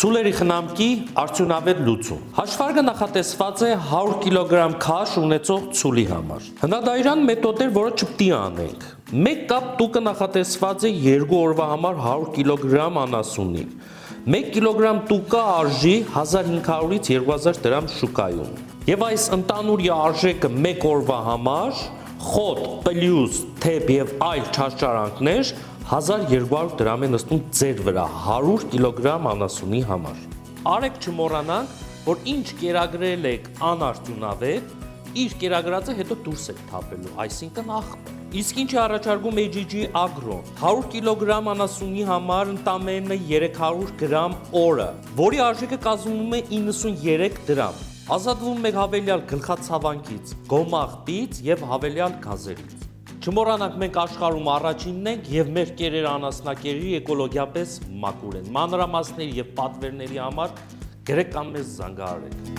Ցուլերի խնամքի արդյունավետ լուծում։ Հաշվարկը նախատեսված է 100 կիլոգրամ քաշ ունեցող ցուլի համար։ Հնադայրան մեթոդ է, որը չպետք է անենք։ 1 կապ տուկը նախատեսված է 2 օրվա համար 100 կիլոգրամ անասունի։ 1 կիլոգրամ տուկը արժի 1500-ից 2000 դրամ շուկայում։ Եվ այս ընտանուր արժեքը 1 օրվա համար խոտ, պլյուս, թեփ եւ այլ չարչարանքներ 1200 դրամ է նստում ձեր վրա 100 կիլոգրամ անասունի համար։ Արեք չմոռանանք, որ ինչ կերակրել եք անարդյունավետ, իր կերակրածը հետո դուրս եք թափելու, այսինքն աղբ։ Իսկ ինչ է առաջարկում AGG Agro 100 կիլոգրամ անասունի համար ընդամենը 300 գրամ օրը, որի արժեքը կազմում է 93 դրամ։ Ազատվում եք հավելյալ գլխացավանքից, գոմաղբից եւ հավելյալ գազերից։ Չմոռանանք, մենք աշխարհում առաջինն ենք եւ մեր կերերը անասնակերերի էկոլոգիապես մաքուր են։ Մանրամասների եւ պատվերների համար գրեք կամ մեզ զանգահարեք։